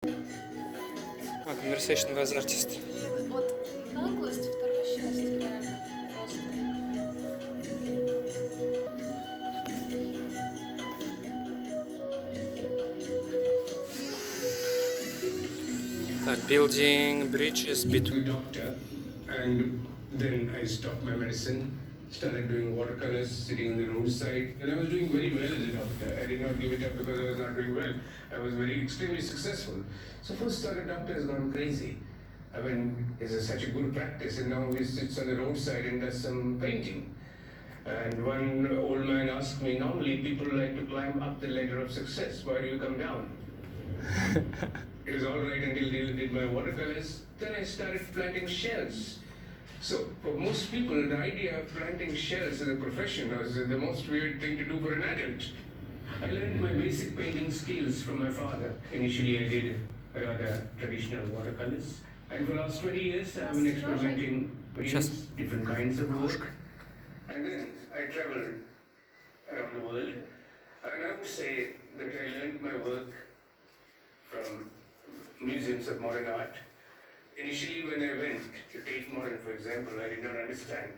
Conversation with an artist. Вот наглость, второе счастье, реально. Просто. Building bridges between. Doctor, and then I stopped my medicine, started doing watercolors, sitting on the roadside, and I was doing very well as a doctor. I did not give it up because I was not doing well. I was very extremely successful. So first thought a doctor has gone crazy. I mean, it's such a good practice, and now he sits on the roadside and does some painting. And one old man asked me, normally people like to climb up the ladder of success. Why do you come down? It was all right until I did my watercolors. Then I started planting shells. So for most people, the idea of planting shells as a profession was the most weird thing to do for an adult. I learned my basic painting skills from my father. Initially, I did rather traditional watercolors. And for the last 20 years, I've been experimenting with different kinds of work. And then I traveled around the world. And I would say that I learned my work from museums of modern art. Initially, when I went to Tate Modern, for example, I did not understand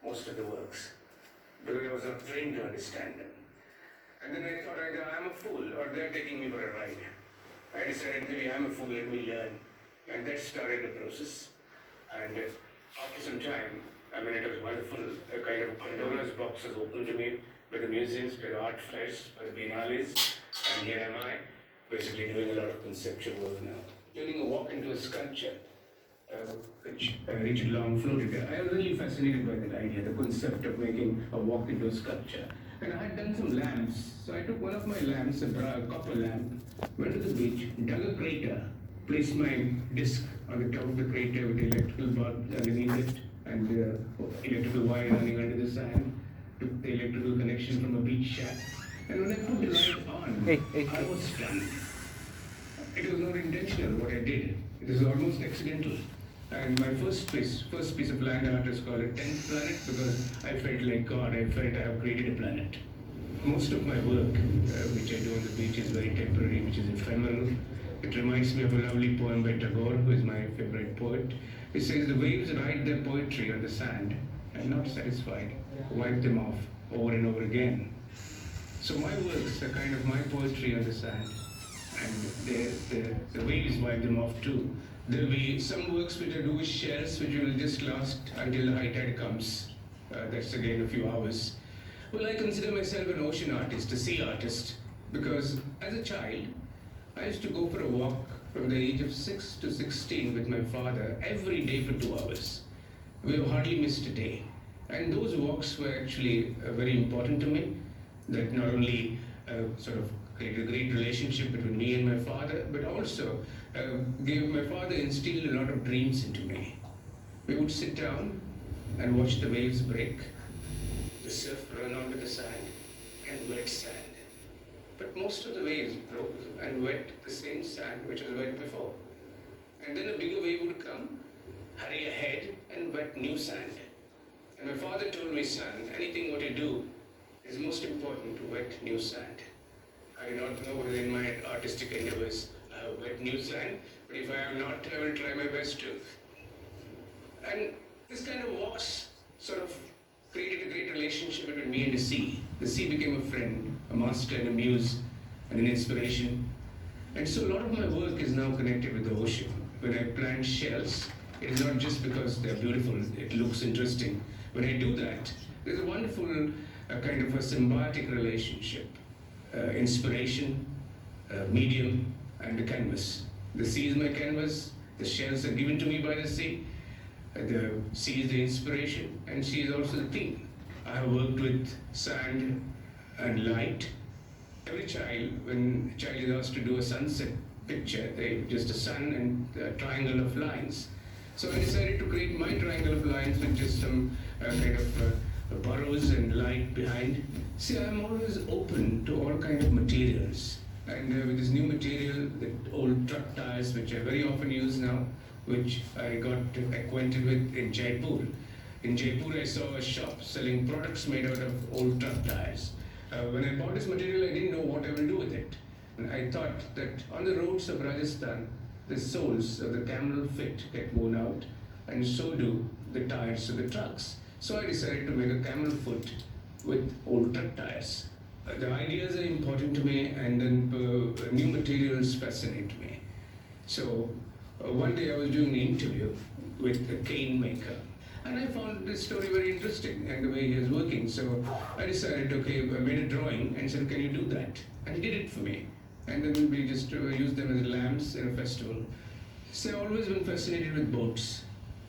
most of the works because I was not trained to understand them. And then I thought either I'm a fool or they're taking me for a ride. I decided maybe I'm a fool, let me learn. And that started the process. And after some time, I mean, it was wonderful. A kind of Pandora's box was opened to me by the museums, by the art fairs, by the biennales. And here am I, basically doing a lot of conceptual work now. Turning a walk into a sculpture, which Richard Long floated. I was really fascinated by that idea, the concept of making a walk into a sculpture. And I had done some lamps. So I took one of my lamps, a copper lamp, went to the beach, dug a crater, placed my disc on the top of the crater with the electrical bulb underneath it and the electrical wire running under the sand, took the electrical connection from a beach shack. And when I put the light on, I was stunned. It was not intentional what I did. It was almost accidental. And my first piece of land art is called a 10th planet because I felt like God. I felt I have created a planet. Most of my work, which I do on the beach, is very temporary, which is ephemeral. It reminds me of a lovely poem by Tagore, who is my favorite poet. It says, the waves write their poetry on the sand. I'm not satisfied. Wipe them off over and over again. So my works are kind of my poetry on the sand. And the waves wipe them off too. There'll be some works which I do with shells, which will just last until the high tide comes. That's again a few hours. Well, I consider myself an ocean artist, a sea artist, because as a child, I used to go for a walk from the age of 6 to 16 with my father every day for 2 hours. We have hardly missed a day. And those walks were actually very important to me, that not only sort of created a great relationship between me and my father, but also my father instilled a lot of dreams into me. We would sit down and watch the waves break, the surf run onto the sand, and wet sand. But most of the waves broke and wet the same sand which was wet before. And then a bigger wave would come, hurry ahead, and wet new sand. And my father told me, son, anything what you do is most important to wet new sand. I do not know whether in my artistic endeavors I have wet new sand, but if I have not, I will try my best to. And this kind of walks sort of created a great relationship between me and the sea. The sea became a friend, a master and a muse, and an inspiration. And so a lot of my work is now connected with the ocean. When I plant shells, it is not just because they're beautiful, it looks interesting. When I do that, there's a wonderful kind of a symbiotic relationship. Inspiration, medium, and the canvas. The sea is my canvas, the shells are given to me by the sea. The sea is the inspiration, and sea is also the theme. I have worked with sand and light. Every child, when a child is asked to do a sunset picture, they just a sun and a triangle of lines. So I decided to create my triangle of lines with just some kind of burrows and light behind. See, I'm always open to all kinds of materials. And with this new material, the old truck tires, which I very often use now, which I got acquainted with in Jaipur. In Jaipur, I saw a shop selling products made out of old truck tires. When I bought this material, I didn't know what I will do with it. And I thought that on the roads of Rajasthan, the soles of the camel feet get worn out, and so do the tires of the trucks. So I decided to make a camel foot with old truck tires. The ideas are important to me, and then new materials fascinate me. So one day I was doing an interview with a cane maker, and I found this story very interesting and the way he was working. So I decided, okay, I made a drawing and said, can you do that? And he did it for me. And then we just used them as lamps in a festival. So I've always been fascinated with boats,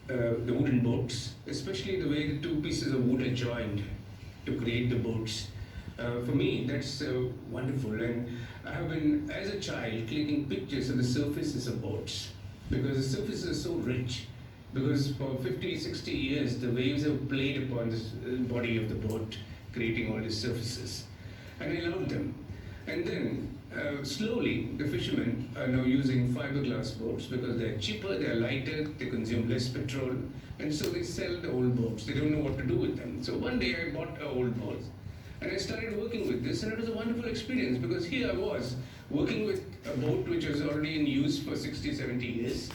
the wooden boats, especially the way the two pieces of wood are joined to create the boats. For me, that's wonderful. And I have been, as a child, clicking pictures of the surfaces of boats because the surfaces are so rich. Because for 50, 60 years, the waves have played upon the body of the boat, creating all these surfaces. And I loved them. And then, slowly, the fishermen are now using fiberglass boats because they're cheaper, they're lighter, they consume less petrol, and so they sell the old boats. They don't know what to do with them. So one day I bought an old boat, and I started working with this, and it was a wonderful experience because here I was working with a boat which was already in use for 60, 70 years.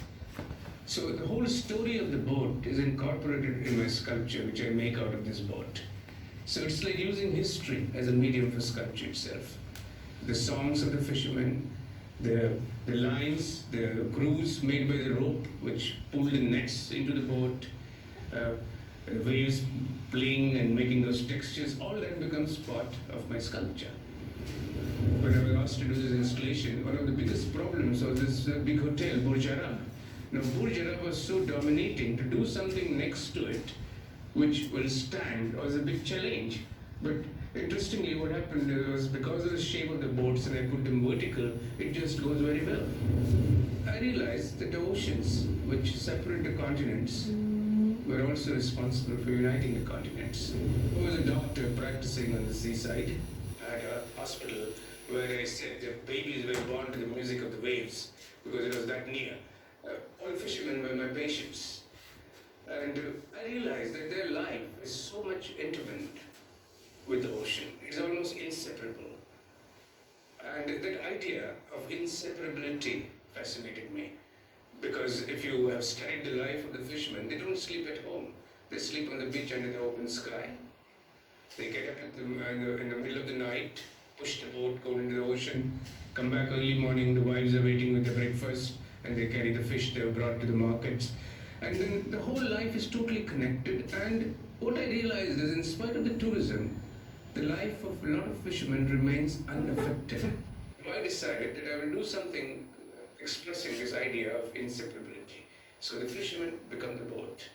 So the whole story of the boat is incorporated in my sculpture, which I make out of this boat. So it's like using history as a medium for sculpture itself. The songs of the fishermen, the lines, the grooves made by the rope, which pulled the nets into the boat, the waves playing and making those textures, all that becomes part of my sculpture. When I was asked to do this installation, one of the biggest problems was this big hotel, Burj Arab. Now, Burj Arab was so dominating. To do something next to it, which will stand, was a big challenge. But interestingly, what happened was because of the shape of the boats and I put them vertical, it just goes very well. I realized that the oceans, which separate the continents, were also responsible for uniting the continents. I was a doctor practicing on the seaside at a hospital where I said the babies were born to the music of the waves because it was that near. All fishermen were my patients. And I realized that their life is so much intertwined with the ocean. It's almost inseparable. And that idea of inseparability fascinated me. Because if you have studied the life of the fishermen, they don't sleep at home. They sleep on the beach under the open sky. They get up in the middle of the night, push the boat, go into the ocean, come back early morning, the wives are waiting with the breakfast, and they carry the fish they have brought to the markets. And then the whole life is totally connected. And what I realized is, in spite of the tourism, the life of a lot of fishermen remains unaffected. I decided that I will do something expressing this idea of inseparability. So the fishermen become the boat,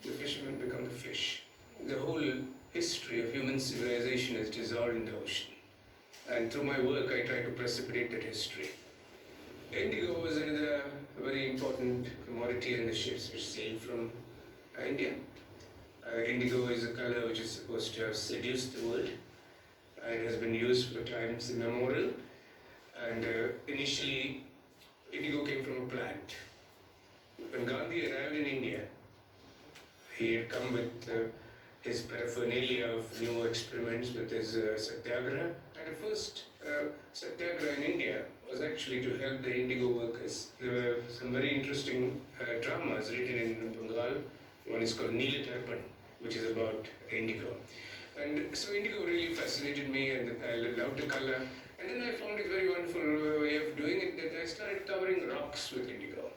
the fishermen become the fish. The whole history of human civilization is dissolved in the ocean. And through my work, I try to precipitate that history. Indigo was another very important commodity in the ships which sailed from India. Indigo is a color which is supposed to have seduced the world. It has been used for times immemorial. And initially, indigo came from a plant. When Gandhi arrived in India, he had come with his paraphernalia of new experiments with his satyagraha. And the first satyagraha in India was actually to help the indigo workers. There were some very interesting dramas written in Bengal. One is called Neelatarpan, which is about indigo. And so indigo really fascinated me, and I loved the color. And then I found it very wonderful way of doing it, that I started covering rocks with indigo.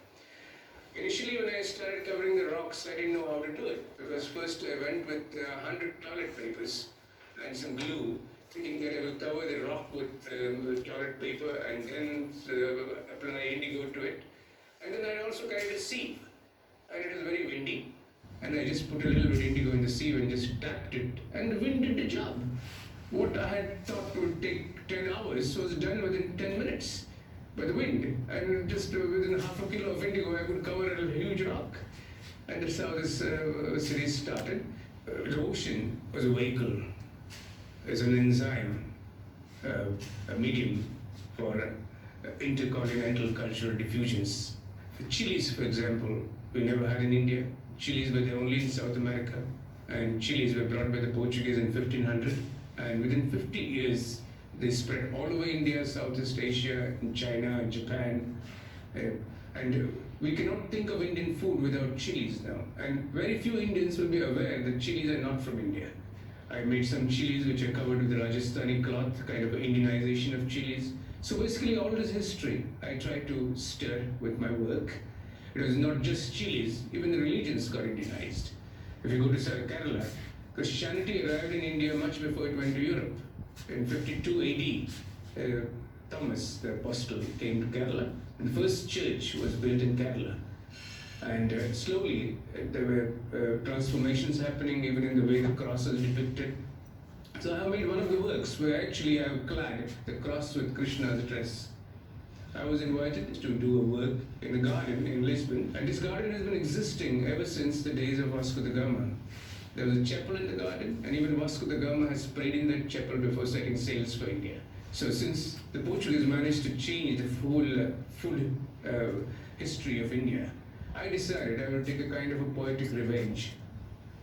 Initially, when I started covering the rocks, I didn't know how to do it. Because first I went with 100 toilet papers and some glue, thinking that I will cover the rock with toilet paper and then apply indigo to it. And then I also carried a sieve, and it was very windy. And I just put a little bit indigo in the sieve and just tapped it, and the wind did the job. What I had thought would take 10 hours was done within 10 minutes by the wind. And just within half a kilo of indigo, I could cover a huge rock. And that's how this series started. The ocean was a vehicle, as an enzyme, a medium for intercontinental cultural diffusions. The chilies, for example, we never had in India. Chilies were there only in South America. And chilies were brought by the Portuguese in 1500. And within 50 years, They spread all over India, Southeast Asia, in China, and Japan. And we cannot think of Indian food without chilies now. And very few Indians will be aware that chilies are not from India. I made some chilies which are covered with the Rajasthani cloth, kind of an Indianization of chilies. So basically all this history I try to stir with my work. It was not just chilies, even the religions got Indianized. If you go to Kerala, Christianity arrived in India much before it went to Europe. In 52 AD, Thomas, the apostle, came to Kerala. And the first church was built in Kerala. And slowly there were transformations happening even in the way the cross is depicted. So I made one of the works where actually I have clad the cross with Krishna's dress. I was invited to do a work in a garden in Lisbon, and this garden has been existing ever since the days of Vasco da Gama. There was a chapel in the garden, and even Vasco da Gama has prayed in that chapel before setting sails for India. So since the Portuguese managed to change the full history of India, I decided I would take a kind of a poetic revenge.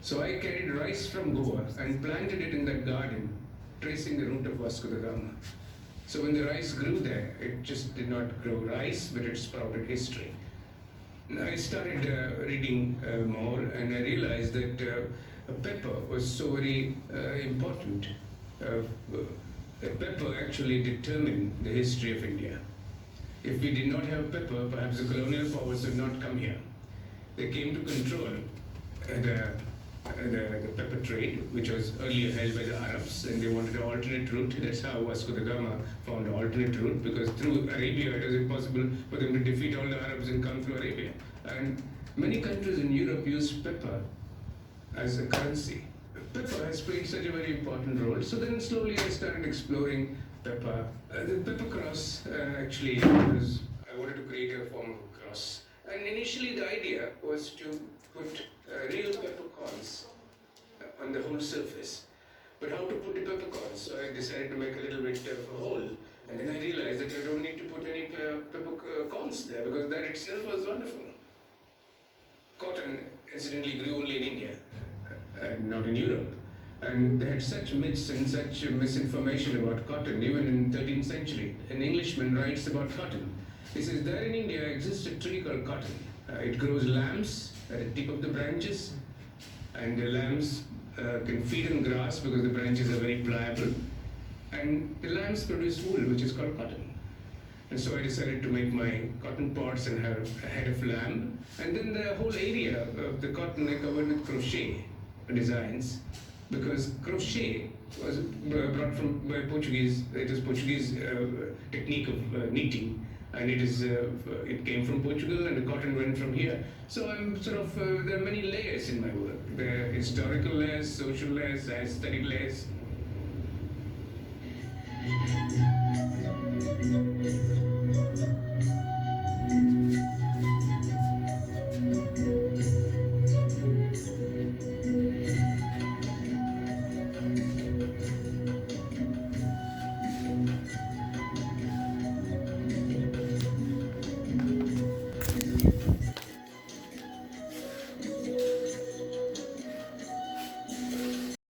So I carried rice from Goa and planted it in that garden, tracing the route of Vasco da Gama. So when the rice grew there, it just did not grow rice, but it sprouted history. And I started reading more, and I realized that pepper was so very important. Pepper actually determined the history of India. If we did not have pepper, perhaps the colonial powers would not come here. They came to control the pepper trade, which was earlier held by the Arabs, and they wanted an alternate route. That's how Vasco da Gama found an alternate route, because through Arabia it was impossible for them to defeat all the Arabs and come through Arabia. And many countries in Europe used pepper as a currency. Pepper has played such a very important role. So then slowly I started exploring pepper. The pepper cross actually was, I wanted to create a form of a cross. And initially the idea was to put real peppercorns on the whole surface. But how to put the peppercorns? So I decided to make a little bit of a hole. And then I realized that I don't need to put any peppercorns there, because that itself was wonderful. Cotton incidentally grew only in India, not in Europe. And they had such myths and such misinformation about cotton, even in 13th century. An Englishman writes about cotton. He says, there in India exists a tree called cotton. It grows lambs at the tip of the branches, and the lambs can feed on grass because the branches are very pliable. And the lambs produce wool, which is called cotton. And so I decided to make my cotton pots and have a head of lamb. And then the whole area of the cotton I covered with crochet designs, because crochet was brought from by Portuguese. It is Portuguese technique of knitting, and it came from Portugal, and the cotton went from here. So I'm sort of there are many layers in my work. There are historical layers, social layers, aesthetic layers.